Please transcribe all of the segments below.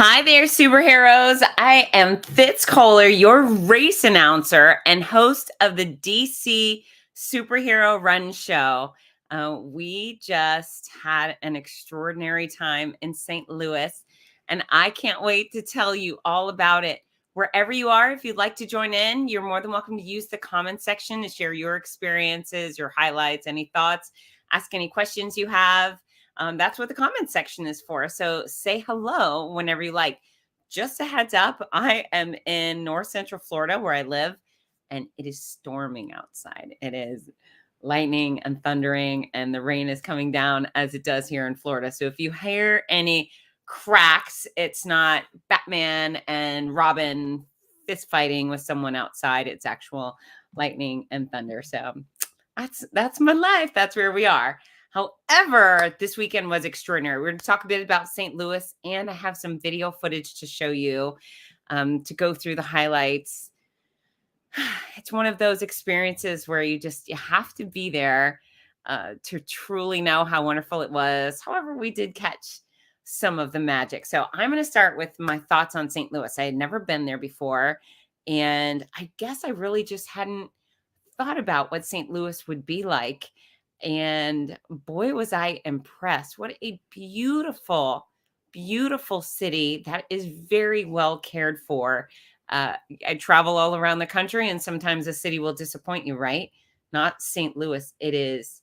Hi there, superheroes. I am Fitz Koehler, your race announcer and host of the DC Superhero Run Show. We just had an extraordinary time in St. Louis, and I can't wait to tell you all about it. Wherever you are, if you'd like to join in, you're more than welcome to use the comment section to share your experiences, your highlights, any thoughts, ask any questions you have. That's what the comment section is for. So say hello whenever you like. Just a heads up, I am in North Central Florida where I live, and it is storming outside. It is lightning and thundering, and the rain is coming down as it does here in Florida. So if you hear any cracks, it's not Batman and Robin fist fighting with someone outside. It's actual lightning and thunder. So that's my life. That's where we are. However, this weekend was extraordinary. We're going to talk a bit about St. Louis, and I have some video footage to show you to go through the highlights. It's one of those experiences where you have to be there to truly know how wonderful it was. However, we did catch some of the magic. So I'm going to start with my thoughts on St. Louis. I had never been there before, and I guess I really just hadn't thought about what St. Louis would be like. And boy, was I impressed. What a beautiful, beautiful city that is very well cared for. I travel all around the country, and sometimes a city will disappoint you, right? Not St. Louis. It is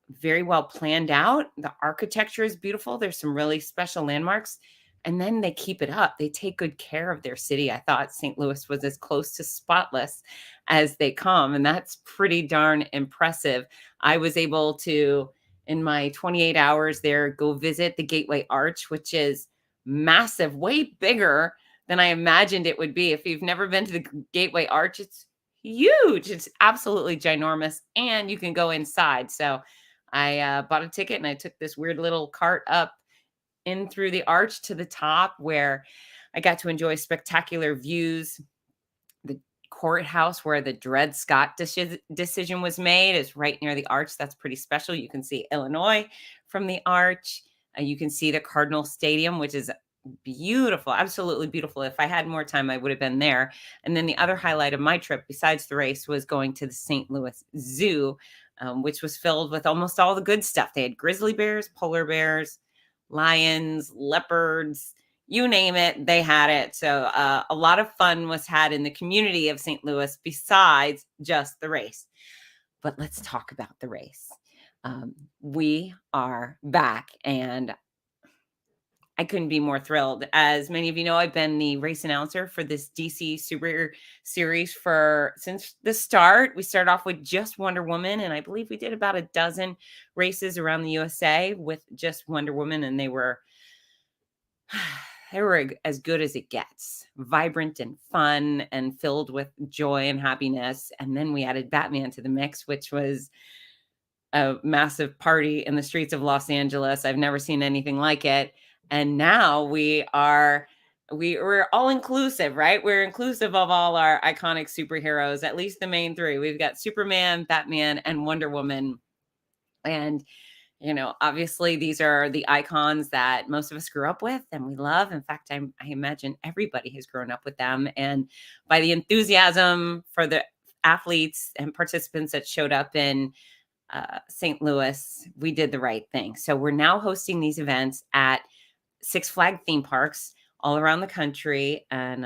very well planned out. The architecture is beautiful. There's some really special landmarks. And then they keep it up. They take good care of their city. I thought St. Louis was as close to spotless as they come. And that's pretty darn impressive. I was able to, in my 28 hours there, go visit the Gateway Arch, which is massive, way bigger than I imagined it would be. If you've never been to the Gateway Arch, it's huge. It's absolutely ginormous. And you can go inside. So I bought a ticket and I took this weird little cart up in through the arch to the top, where I got to enjoy spectacular views. The courthouse where the Dred Scott decision was made is right near the arch. That's pretty special. You can see Illinois from the arch. You can see the Cardinal Stadium, which is beautiful, absolutely beautiful. If I had more time, I would have been there. And then the other highlight of my trip, besides the race, was going to the St. Louis Zoo, which was filled with almost all the good stuff. They had grizzly bears, polar bears, lions, leopards, you name it, they had it. So a lot of fun was had in the community of St. Louis besides just the race. But let's talk about the race. We are back, and I couldn't be more thrilled. As many of you know, I've been the race announcer for this DC Super Series since the start. We started off with just Wonder Woman, and I believe we did about a dozen races around the USA with just Wonder Woman, and they were as good as it gets. Vibrant and fun and filled with joy and happiness. And then we added Batman to the mix, which was a massive party in the streets of Los Angeles. I've never seen anything like it. And now we're all inclusive, right? We're inclusive of all our iconic superheroes, at least the main three. We've got Superman, Batman, and Wonder Woman. And, obviously these are the icons that most of us grew up with and we love. In fact, I imagine everybody has grown up with them. And by the enthusiasm for the athletes and participants that showed up in St. Louis, we did the right thing. So we're now hosting these events at Six Flags theme parks all around the country. And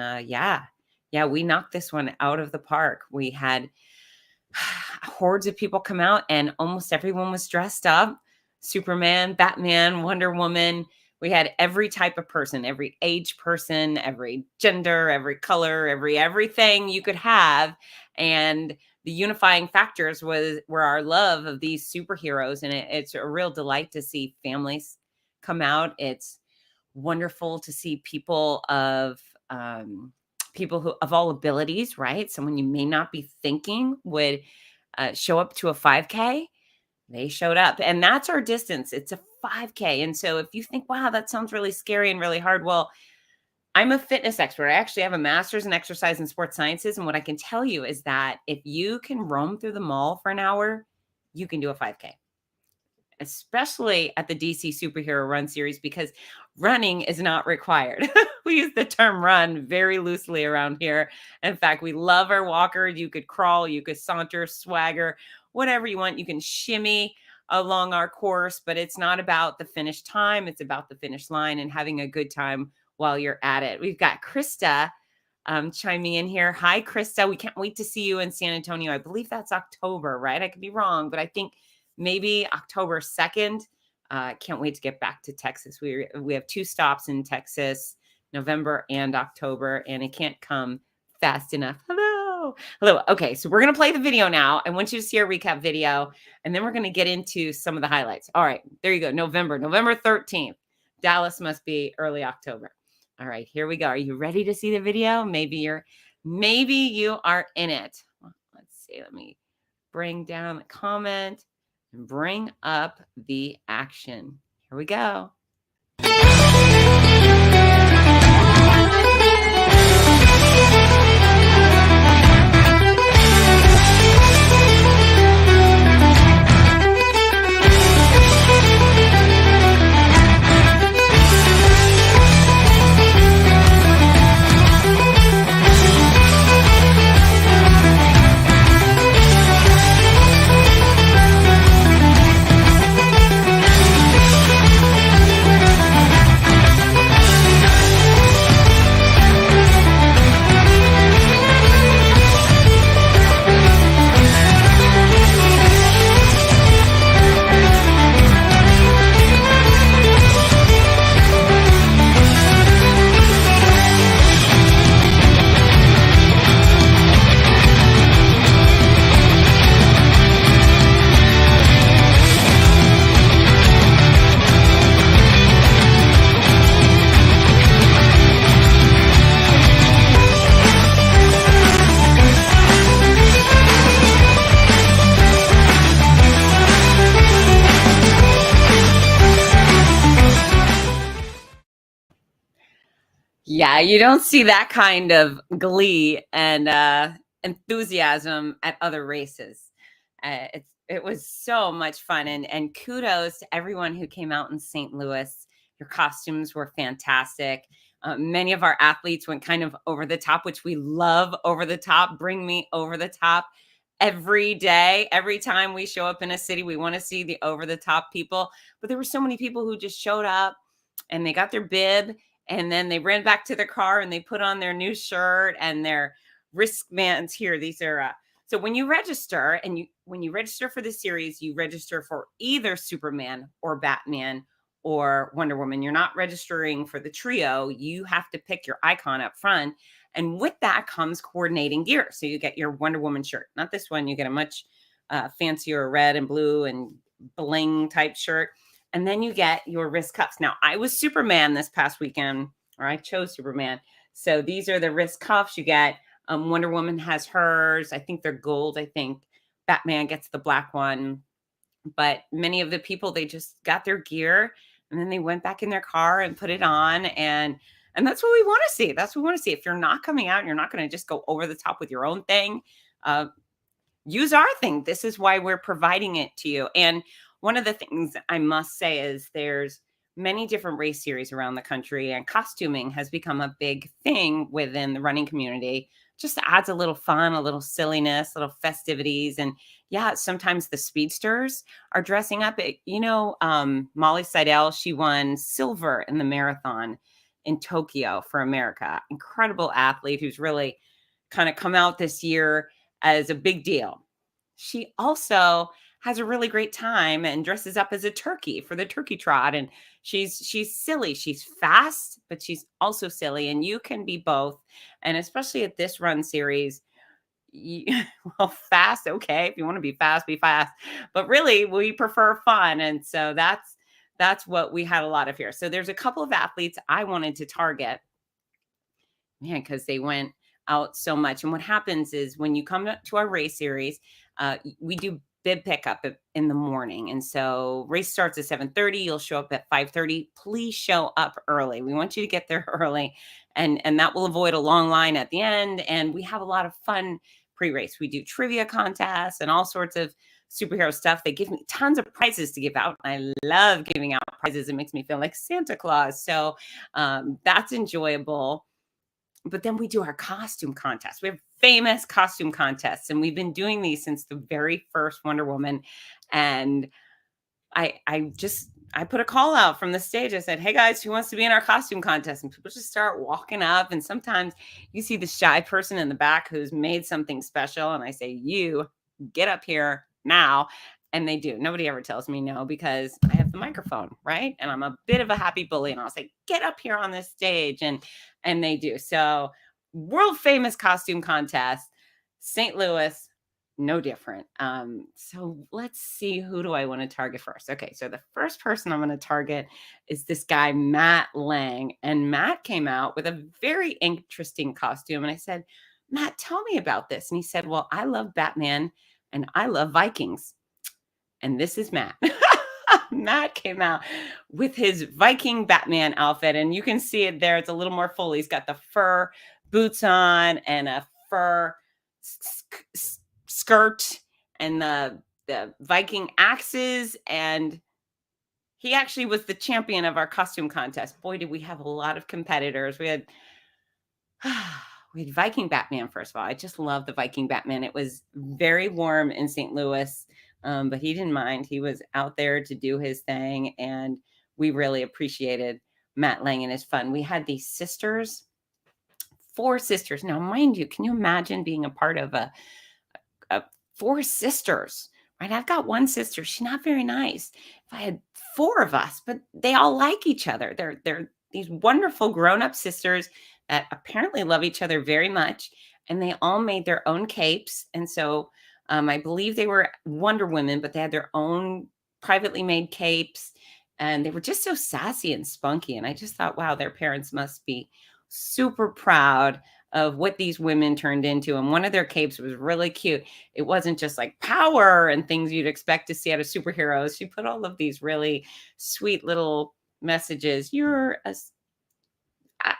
we knocked this one out of the park. We had hordes of people come out, and almost everyone was dressed up. Superman, Batman, Wonder Woman. We had every type of person, every age person, every gender, every color, everything you could have. And the unifying factors were our love of these superheroes. And it's a real delight to see families come out. It's wonderful to see people who of all abilities, right? Someone you may not be thinking would show up to a 5K. They showed up, and that's our distance. It's a 5K. And so if you think, wow, that sounds really scary and really hard. Well, I'm a fitness expert. I actually have a master's in exercise and sports sciences. And what I can tell you is that if you can roam through the mall for an hour, you can do a 5K. especially at the DC Superhero Run series, because running is not required. We use the term run very loosely around here. In fact, we love our walker. You could crawl, you could saunter, swagger, whatever you want. You can shimmy along our course, but it's not about the finish time. It's about the finish line and having a good time while you're at it. We've got Krista chiming in here. Hi, Krista. We can't wait to see you in San Antonio. I believe that's October, right? I could be wrong, but I think maybe October 2nd. Can't wait to get back to Texas. We have 2 stops in Texas, November and October, and it can't come fast enough. Hello. Hello. Okay, so we're going to play the video now. I want you to see our recap video, and then we're going to get into some of the highlights. All right, there you go. November 13th. Dallas must be early October. All right, here we go. Are you ready to see the video? Maybe you are in it. Let's see. Let me bring down the comment and bring up the action. Here we go. Yeah, you don't see that kind of glee and enthusiasm at other races. It was so much fun, and kudos to everyone who came out in St. Louis. Your costumes were fantastic. Many of our athletes went kind of over the top, which we love. Over the top, bring me over the top every day. Every time we show up in a city, we want to see the over the top people. But there were so many people who just showed up and they got their bib and then they ran back to their car and they put on their new shirt and their wristbands here. These are so when you register when you register for the series, you register for either Superman or Batman or Wonder Woman. You're not registering for the trio. You have to pick your icon up front. And with that comes coordinating gear. So you get your Wonder Woman shirt, not this one. You get a much fancier red and blue and bling type shirt. And then you get your wrist cuffs. Now, I was Superman this past weekend, or I chose Superman. So these are the wrist cuffs you get. Wonder Woman has hers. I think they're gold. I think Batman gets the black one. But many of the people, they just got their gear and then they went back in their car and put it on. And that's what we want to see. That's what we want to see. If you're not coming out and you're not going to just go over the top with your own thing, use our thing. This is why we're providing it to you. And one of the things I must say is there's many different race series around the country, and costuming has become a big thing within the running community. Just adds a little fun, a little silliness, little festivities. And yeah, sometimes the speedsters are dressing up. Molly Seidel, she won silver in the marathon in Tokyo for America. Incredible athlete who's really kind of come out this year as a big deal. She also has a really great time and dresses up as a turkey for the turkey trot. And she's silly. She's fast, but she's also silly. And you can be both. And especially at this run series, fast, okay. If you want to be fast, be fast. But really, we prefer fun. And so that's what we had a lot of here. So there's a couple of athletes I wanted to target, man, because they went out so much. And what happens is when you come to our race series, we do bib pickup in the morning. And so race starts at 7:30. You'll show up at 5:30. Please show up early. We want you to get there early. And that will avoid a long line at the end. And we have a lot of fun pre-race. We do trivia contests and all sorts of superhero stuff. They give me tons of prizes to give out. I love giving out prizes. It makes me feel like Santa Claus. So that's enjoyable. But then we do our costume contest. We have famous costume contests, and we've been doing these since the very first Wonder Woman. And I put a call out from the stage. I said, "Hey guys, who wants to be in our costume contest?" And people just start walking up. And sometimes you see the shy person in the back who's made something special. And I say, "You get up here now." And they do. Nobody ever tells me no because I have the microphone, right? And I'm a bit of a happy bully. And I'll say, "Get up here on this stage." And they do. So world famous costume contest, St. Louis, no different. So let's see, who do I want to target first? Okay, so the first person I'm going to target is this guy, Matt Lang. And Matt came out with a very interesting costume. And I said, "Matt, tell me about this." And he said, "Well, I love Batman and I love Vikings." And this is Matt. Matt came out with his Viking Batman outfit. And you can see it there. It's a little more full. He's got the fur boots on and a fur skirt and the Viking axes. And he actually was the champion of our costume contest. Boy, did we have a lot of competitors. We had Viking Batman, first of all. I just love the Viking Batman. It was very warm in St. Louis, but he didn't mind. He was out there to do his thing, and we really appreciated Matt Lang and his fun. We had these sisters, 4 sisters. Now, mind you, can you imagine being a part of a 4 sisters, right? I've got one sister. She's not very nice. If I had 4 of us, but they all like each other. They're these wonderful grown-up sisters that apparently love each other very much. And they all made their own capes. And so I believe they were Wonder Women, but they had their own privately made capes. And they were just so sassy and spunky. And I just thought, wow, their parents must be super proud of what these women turned into. And one of their capes was really cute. It wasn't just like power and things you'd expect to see out of superheroes. She put all of these really sweet little messages.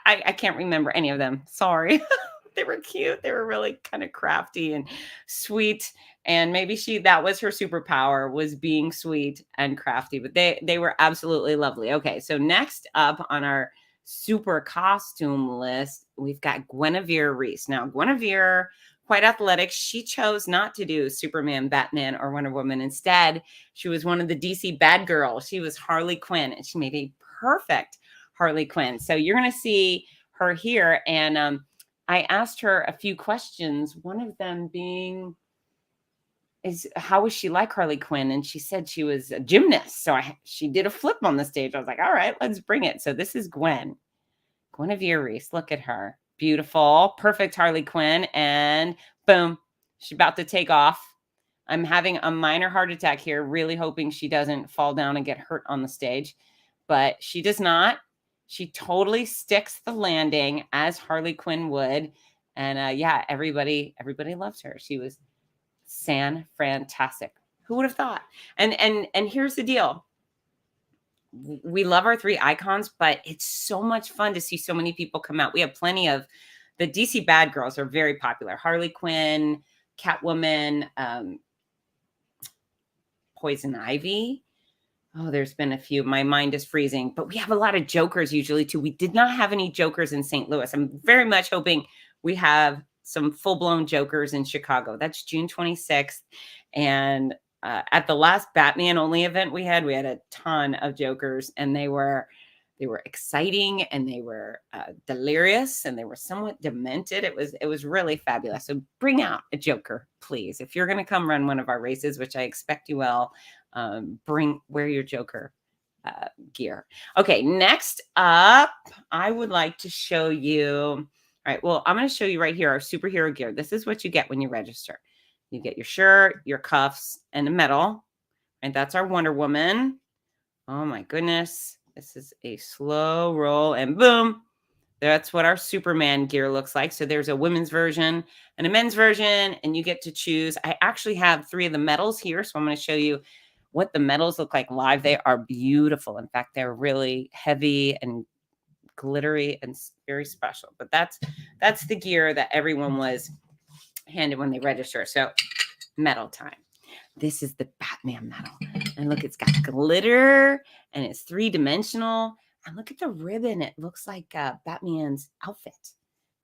I can't remember any of them. Sorry. They were cute. They were really kind of crafty and sweet. And maybe that was her superpower, was being sweet and crafty, but they were absolutely lovely. Okay. So next up on our super costume list, we've got Guinevere Reese. Now, Guinevere, quite athletic. She chose not to do Superman, Batman, or Wonder Woman. Instead, she was one of the DC bad girls. She was Harley Quinn, and she made a perfect Harley Quinn. So you're going to see her here. And I asked her a few questions, one of them being, how was she like Harley Quinn? And she said she was a gymnast. So she did a flip on the stage. I was like, all right, let's bring it. So this is Guinevere Reese. Look at her. Beautiful, perfect Harley Quinn. And boom, she's about to take off. I'm having a minor heart attack here, really hoping she doesn't fall down and get hurt on the stage. But she does not. She totally sticks the landing as Harley Quinn would. And yeah, everybody loves her. She was fantastic. Who would have thought? And here's the deal. We love our 3 icons, but it's so much fun to see so many people come out. We have plenty of the DC bad girls are very popular. Harley Quinn, Catwoman, Poison Ivy. Oh, there's been a few. My mind is freezing, but we have a lot of Jokers usually too. We did not have any Jokers in St. Louis. I'm very much hoping we have some full-blown Jokers in Chicago. That's June 26th. And at the last Batman only event we had a ton of Jokers, and they were exciting, and they were delirious, and they were somewhat demented. It was really fabulous. So bring out a Joker, please. If you're going to come run one of our races, which I expect you will, wear your Joker gear. Okay, next up, I would like to show you. All right, well, I'm going to show you right here our superhero gear. This is what you get when you register. You get your shirt, your cuffs, and a medal. And that's our Wonder Woman. Oh my goodness. This is a slow roll, and boom. That's what our Superman gear looks like. So there's a women's version and a men's version, and you get to choose. I actually have 3 of the medals here, so I'm going to show you what the medals look like live. They are beautiful. In fact, they're really heavy and glittery and very special. But that's the gear that everyone was handed when they register. So medal time. This is the Batman medal. And look, it's got glitter and it's 3-dimensional. And look at the ribbon. It looks like Batman's outfit,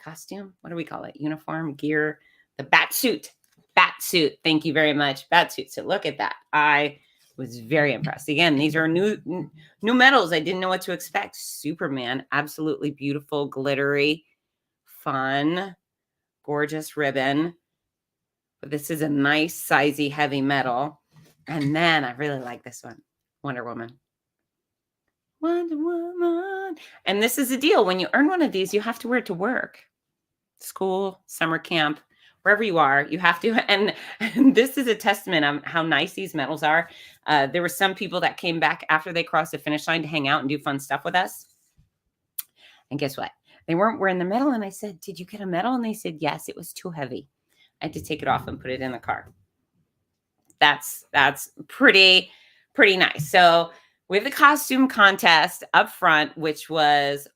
costume. What do we call it? Uniform, gear, the bat suit. Bat suit. Thank you very much. Bat suit. So look at that. I was very impressed. Again, these are new medals. I didn't know what to expect. Superman, absolutely beautiful, glittery, fun, gorgeous ribbon. But this is a nice, sizey, heavy medal. And then I really like this one, Wonder Woman. Wonder Woman. And this is the deal. When you earn one of these, you have to wear it to work, school, summer camp, wherever you are, you have to. And this is a testament of how nice these medals are. There were some people that came back after they crossed the finish line to hang out and do fun stuff with us. And guess what? They weren't wearing the medal. And I said, did you get a medal? And they said, yes, it was too heavy. I had to take it off and put it in the car. That's pretty nice. So we have the costume contest up front, which was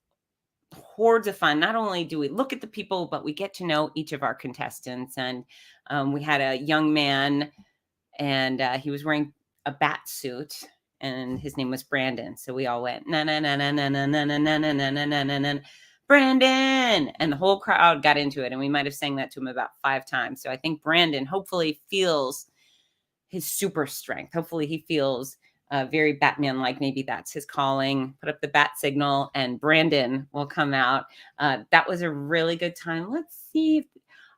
hordes of fun. Not only do we look at the people, but we get to know each of our contestants. And we had a young man, and he was wearing a bat suit, and his name was Brandon. So we all went, na na na na na na na na na na na na na na, Brandon, and the whole crowd got into it. And we might have sang that to him about 5 times. So I think Brandon hopefully feels his super strength. Hopefully he feels very Batman-like. Maybe that's his calling. Put up the bat signal and Brandon will come out. That was a really good time. Let's see.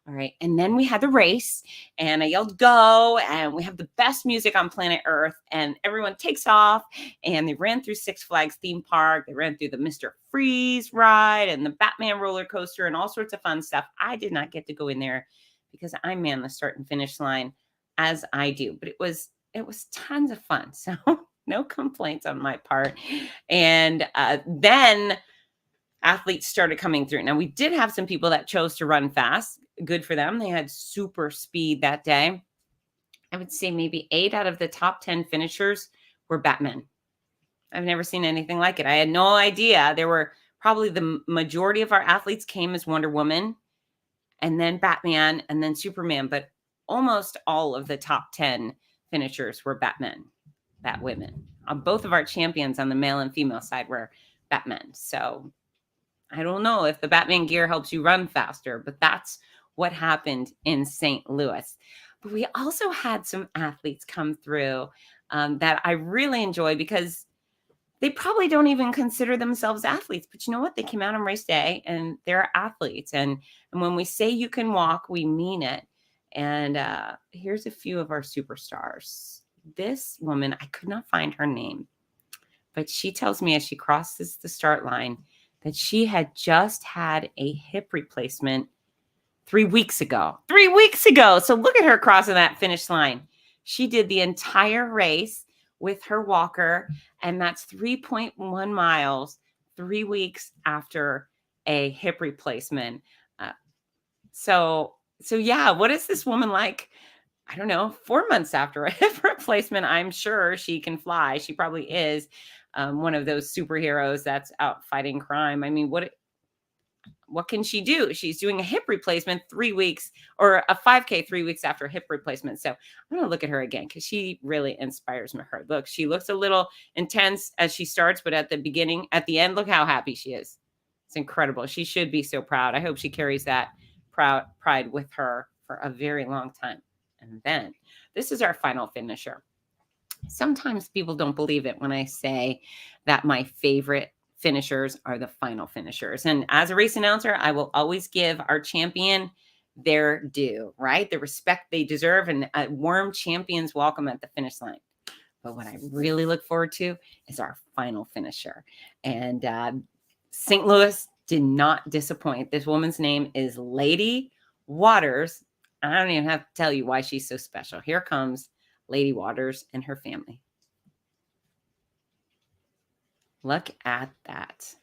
All right. And then we had the race and I yelled, go. And we have the best music on planet Earth. And everyone takes off. And they ran through Six Flags theme park. They ran through the Mr. Freeze ride and the Batman roller coaster and all sorts of fun stuff. I did not get to go in there because I man the start and finish line as I do. But it was tons of fun. So no complaints on my part. And then athletes started coming through. Now, we did have some people that chose to run fast. Good for them. They had super speed that day. I would say maybe 8 out of the top 10 finishers were Batmen. I've never seen anything like it. I had no idea. There were probably the majority of our athletes came as Wonder Woman and then Batman and then Superman. But almost all of the top 10 finishers were Batwomen. Both of our champions on the male and female side were Batmen. So I don't know if the Batman gear helps you run faster, but that's what happened in St. Louis. But we also had some athletes come through that I really enjoy because they probably don't even consider themselves athletes. But you know what? They came out on race day and they're athletes. And when we say you can walk, we mean it. And here's a few of our superstars. This woman, I could not find her name, but she tells me as she crosses the start line that she had just had a hip replacement 3 weeks ago. 3 weeks ago. So look at her crossing that finish line. She did the entire race with her walker, and that's 3.1 miles 3 weeks after a hip replacement. So yeah, what is this woman like? I don't know, 4 months after a hip replacement, I'm sure she can fly. She probably is one of those superheroes that's out fighting crime. I mean, what can she do? She's doing a hip replacement 3 weeks or a 5K 3 weeks after a hip replacement. So I'm going to look at her again because she really inspires me. Look, she looks a little intense as she starts, but at the end, look how happy she is. It's incredible. She should be so proud. I hope she carries that pride with her for a very long time. And then this is our final finisher. Sometimes people don't believe it when I say that my favorite finishers are the final finishers. And as a race announcer, I will always give our champion their due, right? The respect they deserve and a warm champion's welcome at the finish line. But what I really look forward to is our final finisher. And St. Louis did not disappoint. This woman's name is Lady Waters. I don't even have to tell you why she's so special. Here comes Lady Waters and her family. Look at that.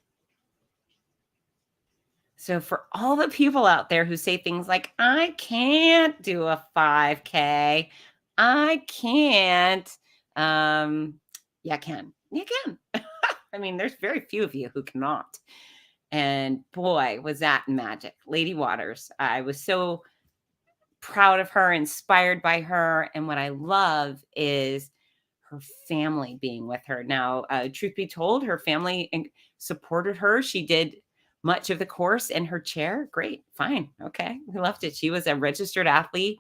So for all the people out there who say things like, I can't do a 5K. I can't. You can. I mean, there's very few of you who cannot. And boy, was that magic. Lady Waters. I was so proud of her, inspired by her. And what I love is her family being with her. Now, truth be told, her family supported her. She did much of the course in her chair. Great, fine, okay, we left it. She was a registered athlete,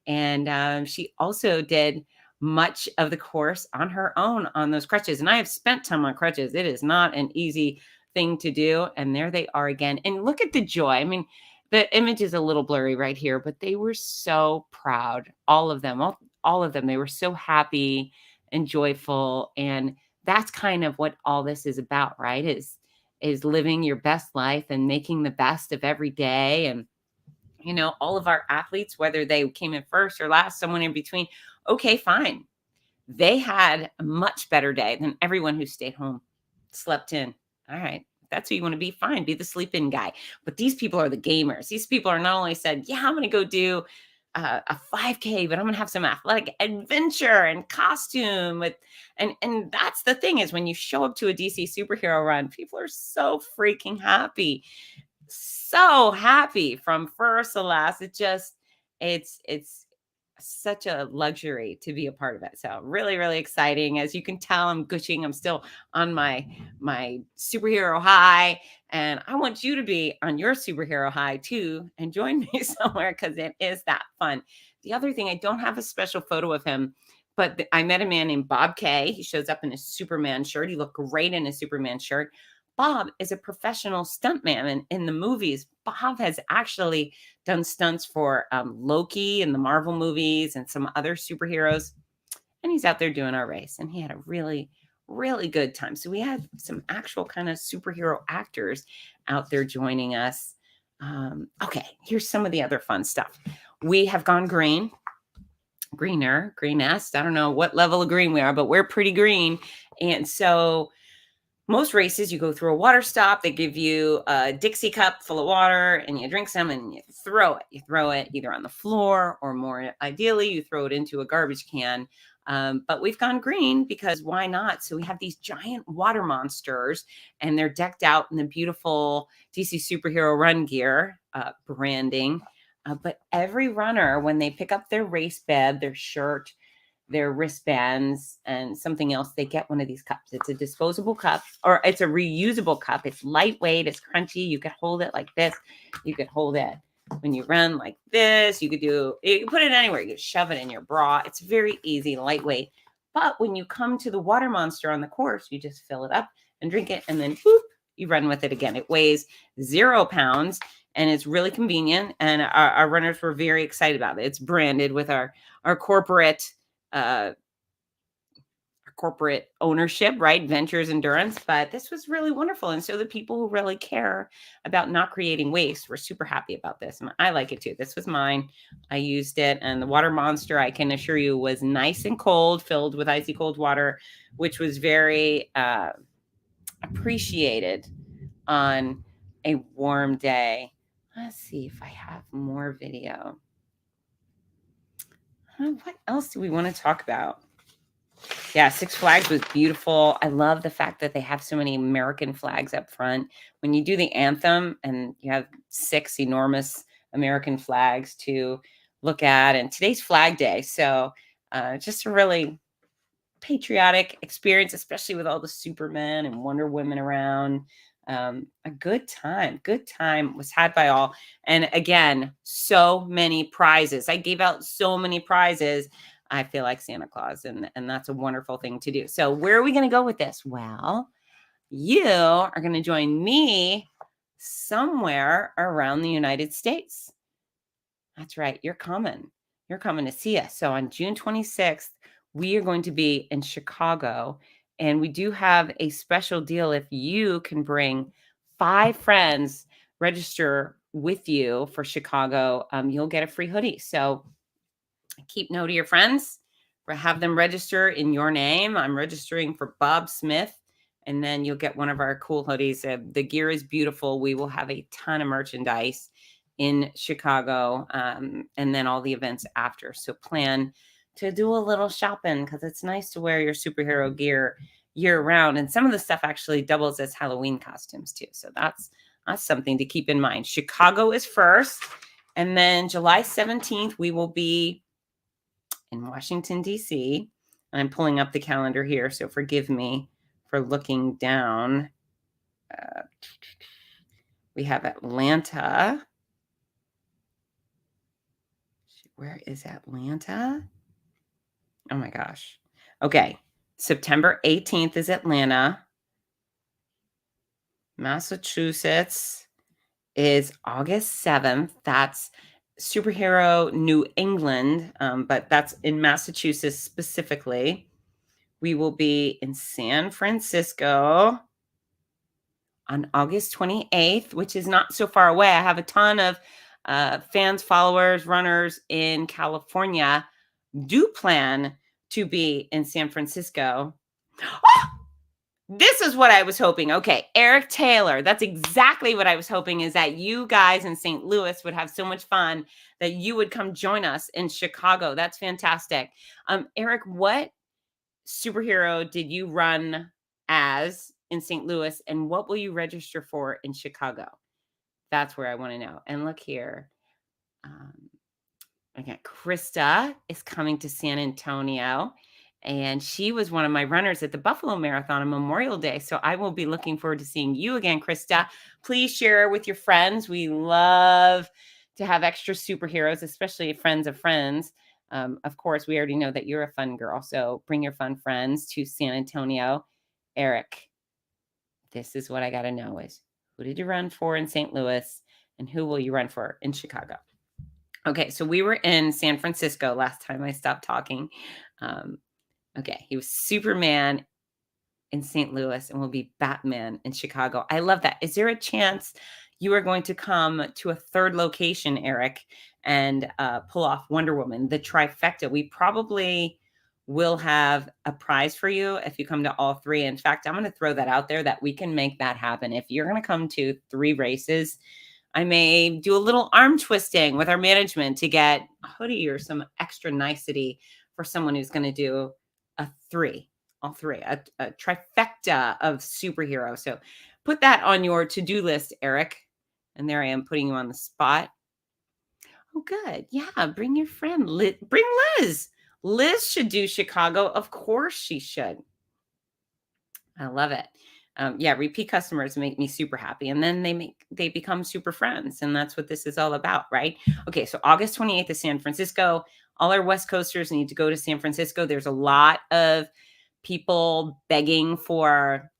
and she also did much of the course on her own on those crutches. And I have spent time on crutches. It is not an easy thing to do. And there they are again. And look at the joy. I mean, the image is a little blurry right here, but they were so proud. All of them, all of them. They were so happy and joyful. And that's kind of what all this is about, right? Is living your best life and making the best of every day. And, all of our athletes, whether they came in first or last, someone in between, okay, fine. They had a much better day than everyone who stayed home, slept in. All right. If that's who you want to be, fine. Be the sleep-in guy. But these people are the gamers. These people are not only said, yeah, I'm going to go do a 5K, but I'm going to have some athletic adventure and costume. And that's the thing, is when you show up to a DC superhero run, people are so freaking happy. So happy from first to last. It's such a luxury to be a part of it. So really, really exciting. As you can tell, I'm gushing. I'm still on my superhero high, and I want you to be on your superhero high too, and join me somewhere, because it is that fun. The other thing, I don't have a special photo of him, but I met a man named Bob Kay. He shows up in his Superman shirt. He looked great in his Superman shirt. Bob is a professional stuntman, and in the movies, Bob has actually done stunts for Loki in the Marvel movies and some other superheroes. And he's out there doing our race, and he had a really, really good time. So we had some actual kind of superhero actors out there joining us. Okay, here's some of the other fun stuff. We have gone greenest. I don't know what level of green we are, but we're pretty green. And so most races, you go through a water stop. They give you a Dixie cup full of water, and you drink some and you throw it. You throw it either on the floor, or more ideally, you throw it into a garbage can. But we've gone green because why not? So we have these giant water monsters, and they're decked out in the beautiful DC Superhero Run gear branding. But every runner, when they pick up their race bib, their shirt, their wristbands, and something else, they get one of these cups. It's a disposable cup, or it's a reusable cup. It's lightweight, it's crunchy. You could hold it like this. You could hold it when you run like this. You can put it anywhere. You could shove it in your bra. It's very easy, lightweight. But when you come to the water monster on the course, you just fill it up and drink it, and then boop, you run with it again. It weighs 0 pounds, and it's really convenient. And our runners were very excited about it. It's branded with our corporate ownership, right? Ventures Endurance. But this was really wonderful. And so the people who really care about not creating waste were super happy about this. And I like it too. This was mine. I used it. And the water monster, I can assure you, was nice and cold, filled with icy cold water, which was very appreciated on a warm day. Let's see if I have more video. What else do we want to talk about? Yeah, Six Flags was beautiful. I love the fact that they have so many American flags up front. When you do the anthem, and you have 6 enormous American flags to look at, and today's Flag Day. So just a really patriotic experience, especially with all the Supermen and Wonder Women around. A good time was had by all. And again, so many prizes. I gave out so many prizes. I feel like Santa Claus, and that's a wonderful thing to do. So where are we going to go with this? Well, you are going to join me somewhere around the United States. That's right. You're coming to see us. So on June 26th, we are going to be in Chicago, and we do have a special deal. If you can bring 5 friends, register with you for Chicago, you'll get a free hoodie. So keep note of your friends, have them register in your name. I'm registering for Bob Smith, and then you'll get one of our cool hoodies. The gear is beautiful. We will have a ton of merchandise in Chicago, and then all the events after. So plan to do a little shopping, because it's nice to wear your superhero gear year round. And some of the stuff actually doubles as Halloween costumes too. So that's something to keep in mind. Chicago is first, And then July 17th, we will be in Washington, D.C. I'm pulling up the calendar here, so forgive me for looking down. We have Atlanta. Where is Atlanta? Oh my gosh. Okay. September 18th is Atlanta. Massachusetts is August 7th. That's Superhero New England, but that's in Massachusetts specifically. We will be in San Francisco on August 28th, which is not so far away. I have a ton of fans, followers, runners in California do plan to be in San Francisco. Oh, this is what I was hoping. Okay, Eric Taylor. That's exactly what I was hoping, is that you guys in St. Louis would have so much fun that you would come join us in Chicago. That's fantastic. Eric, what superhero did you run as in St. Louis, and what will you register for in Chicago? That's where I want to know. And look here. Okay, Krista is coming to San Antonio, and she was one of my runners at the Buffalo Marathon on Memorial Day. So I will be looking forward to seeing you again, Krista. Please share with your friends. We love to have extra superheroes, especially friends of friends. Of course, we already know that you're a fun girl, so bring your fun friends to San Antonio. Eric, this is what I got to know is, who did you run for in St. Louis, and who will you run for in Chicago? Okay, so we were in San Francisco last time I stopped talking. Okay, he was Superman in St. Louis and will be Batman in Chicago. I love that. Is there a chance you are going to come to a third location, Eric, and pull off Wonder Woman, the trifecta? We probably will have a prize for you if you come to all three. In fact, I'm going to throw that out there that we can make that happen. If you're going to come to 3 races, I may do a little arm twisting with our management to get a hoodie or some extra nicety for someone who's going to do all three, a trifecta of superheroes. So put that on your to-do list, Eric. And there I am putting you on the spot. Oh, good. Yeah, bring your friend. Bring Liz. Liz should do Chicago. Of course she should. I love it. Yeah, repeat customers make me super happy, and then they become super friends, and that's what this is all about, right? Okay, so August 28th is San Francisco. All our West Coasters need to go to San Francisco. There's a lot of people begging for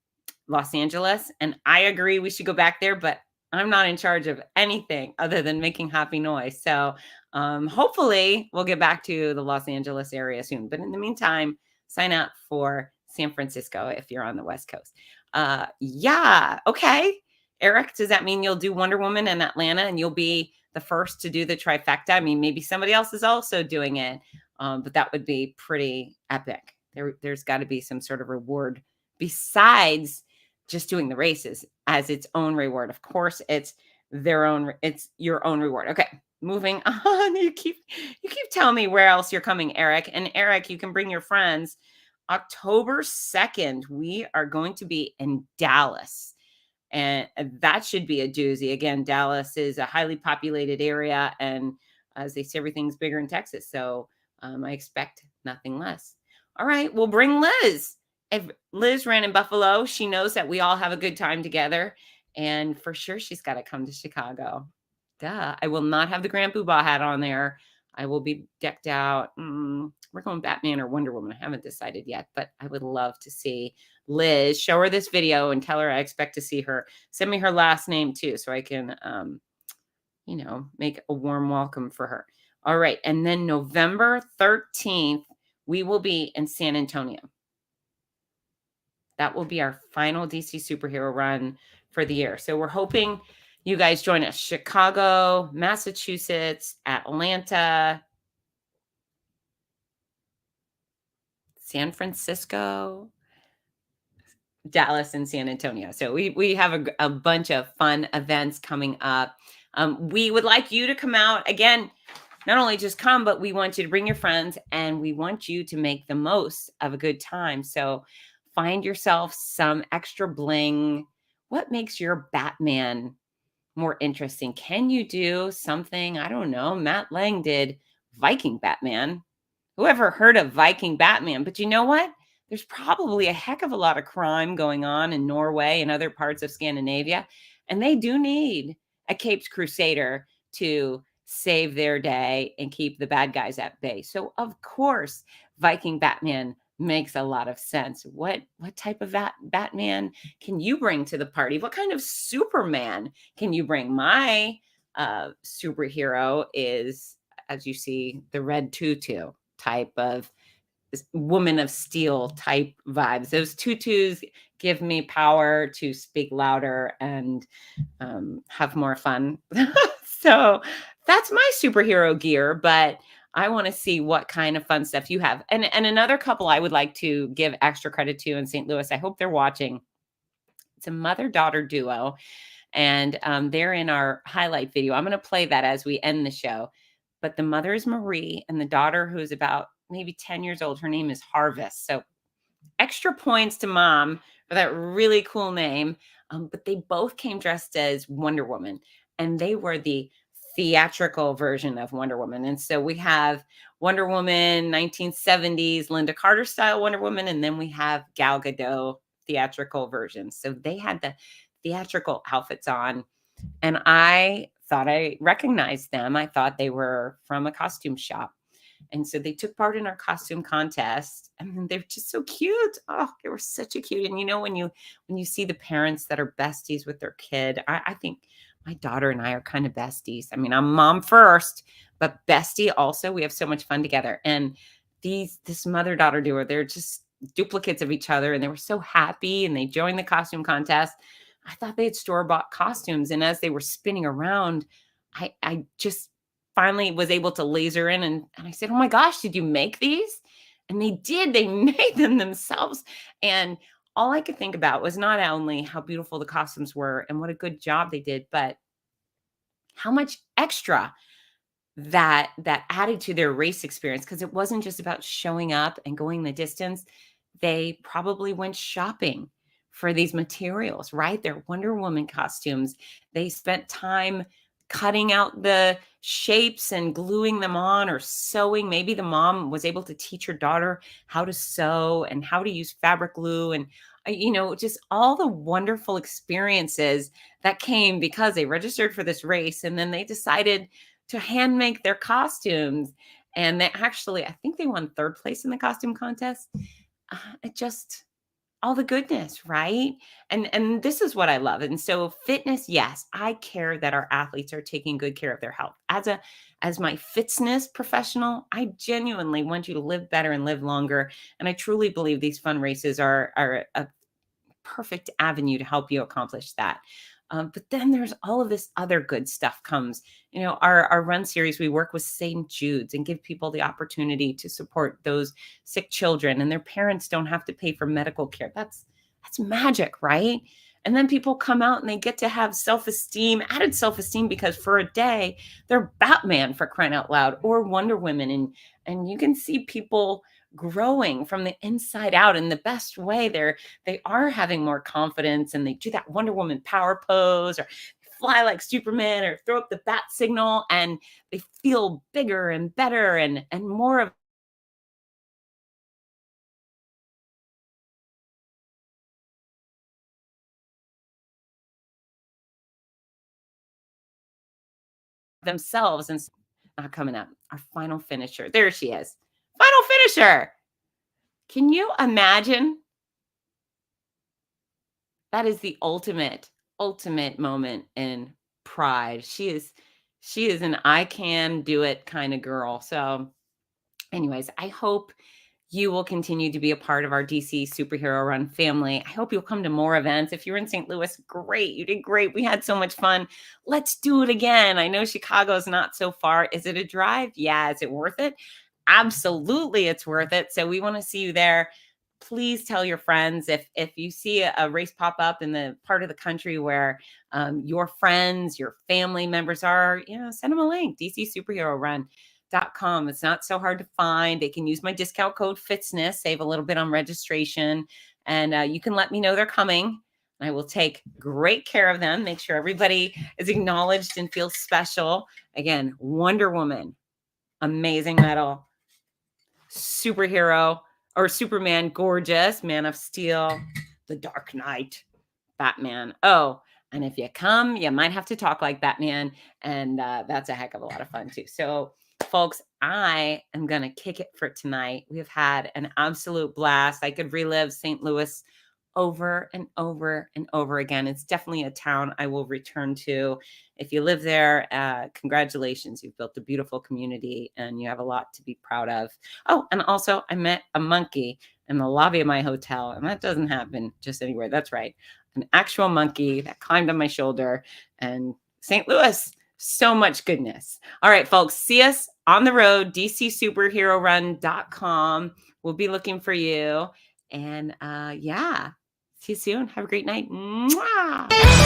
Los Angeles, and I agree we should go back there, but I'm not in charge of anything other than making happy noise. So hopefully we'll get back to the Los Angeles area soon. But in the meantime, sign up for San Francisco if you're on the West Coast. Yeah. Okay. Eric, does that mean you'll do Wonder Woman in Atlanta and you'll be the first to do the trifecta? I mean, maybe somebody else is also doing it, but that would be pretty epic. There's got to be some sort of reward besides just doing the races as its own reward. Of course, it's your own reward. Okay. Moving on. You keep telling me where else you're coming, Eric. And Eric, you can bring your friends. October 2nd, we are going to be in Dallas, and that should be a doozy. Again, Dallas is a highly populated area, and as they say, everything's bigger in Texas. So I expect nothing less. All right, we'll bring Liz. If Liz ran in Buffalo, she knows that we all have a good time together, and for sure she's got to come to Chicago. Duh. I will not have the Grand Poobah hat on there. I will be decked out. We're going Batman or Wonder Woman. I haven't decided yet, but I would love to see Liz. Show her this video and tell her I expect to see her. Send me her last name too, so I can, make a warm welcome for her. All right. And then November 13th, we will be in San Antonio. That will be our final DC superhero run for the year. So we're hoping you guys join us. Chicago, Massachusetts, Atlanta, San Francisco, Dallas, and San Antonio. So we have a bunch of fun events coming up. We would like you to come out. Again, not only just come, but we want you to bring your friends, and we want you to make the most of a good time. So find yourself some extra bling. What makes your Batman more interesting. Can you do something? I don't know. Matt Lang did Viking Batman. Whoever heard of Viking Batman? But you know what? There's probably a heck of a lot of crime going on in Norway and other parts of Scandinavia. And they do need a Capes Crusader to save their day and keep the bad guys at bay. So of course, Viking Batman makes a lot of sense. What type of Batman can you bring to the party? What kind of Superman can you bring? My superhero is, as you see, the red tutu type of woman of steel type vibes. Those tutus give me power to speak louder and have more fun. So that's my superhero gear, but I want to see what kind of fun stuff you have. And another couple I would like to give extra credit to in St. Louis. I hope they're watching. It's a mother-daughter duo, and they're in our highlight video. I'm going to play that as we end the show. But the mother is Marie, and the daughter, who's about maybe 10 years old, her name is Harvest. So extra points to mom for that really cool name. But they both came dressed as Wonder Woman, and they were the theatrical version of Wonder Woman. And so we have Wonder Woman 1970s, Linda Carter style Wonder Woman, and then we have Gal Gadot theatrical version. So they had the theatrical outfits on, and I thought I recognized them. I thought they were from a costume shop. And so they took part in our costume contest, and they're just so cute. Oh, they were such a cute. And you know, when you see the parents that are besties with their kid, I think my daughter and I are kind of besties. I mean, I'm mom first, but bestie also. We have so much fun together. And this mother-daughter duo, they're just duplicates of each other, and they were so happy, and they joined the costume contest. I thought they had store-bought costumes, and as they were spinning around, I just finally was able to laser in, and I said, "Oh my gosh, did you make these?" And they did. They made them themselves. And all I could think about was not only how beautiful the costumes were and what a good job they did, but how much extra that added to their race experience, because it wasn't just about showing up and going the distance. They probably went shopping for these materials, right? Their Wonder Woman costumes. They spent time cutting out the shapes and gluing them on or sewing. Maybe the mom was able to teach her daughter how to sew and how to use fabric glue, and just all the wonderful experiences that came because they registered for this race, and then they decided to hand make their costumes. And they actually, I think they won third place in the costume contest. It just all the goodness, right? And this is what I love. And so fitness, yes, I care that our athletes are taking good care of their health. As my fitness professional, I genuinely want you to live better and live longer. And I truly believe these fun races are a perfect avenue to help you accomplish that. But then there's all of this other good stuff comes. Our run series, we work with St. Jude's and give people the opportunity to support those sick children, and their parents don't have to pay for medical care. That's magic, right? And then people come out and they get to have self-esteem, added self-esteem, because for a day they're Batman, for crying out loud, or Wonder Woman. And you can see people growing from the inside out in the best way. They are having more confidence, and they do that Wonder Woman power pose, or fly like Superman, or throw up the bat signal, and they feel bigger and better and more of themselves. And not coming up, our final finisher. There she is. Final finisher. Can you imagine? That is the ultimate moment in pride. She is an I can do it kind of girl. So anyways, I hope you will continue to be a part of our DC Superhero Run family. I hope you'll come to more events. If you're in St. Louis, great. You did great. We had so much fun. Let's do it again. I know Chicago's not so far. Is it a drive? Yeah. Is it worth it? Absolutely, it's worth it. So we want to see you there. Please tell your friends if you see a race pop up in the part of the country where your friends, your family members are, send them a link, dcsuperherorun.com. It's not so hard to find. They can use my discount code FITZNESS, save a little bit on registration, and you can let me know they're coming. I will take great care of them, make sure everybody is acknowledged and feels special. Again, Wonder Woman, amazing medal. Superhero or Superman, gorgeous. Man of Steel, The Dark Knight, Batman. Oh, and if you come, you might have to talk like Batman. And that's a heck of a lot of fun too. So, folks, I am going to kick it for tonight. We have had an absolute blast. I could relive St. Louis over and over and over again. It's definitely a town I will return to. If you live there, congratulations. You've built a beautiful community and you have a lot to be proud of. Oh, and also I met a monkey in the lobby of my hotel, and that doesn't happen just anywhere. That's right. An actual monkey that climbed on my shoulder. And St. Louis, so much goodness. All right, folks, see us on the road, dcsuperherorun.com. We'll be looking for you. And yeah, see you soon. Have a great night. Mwah!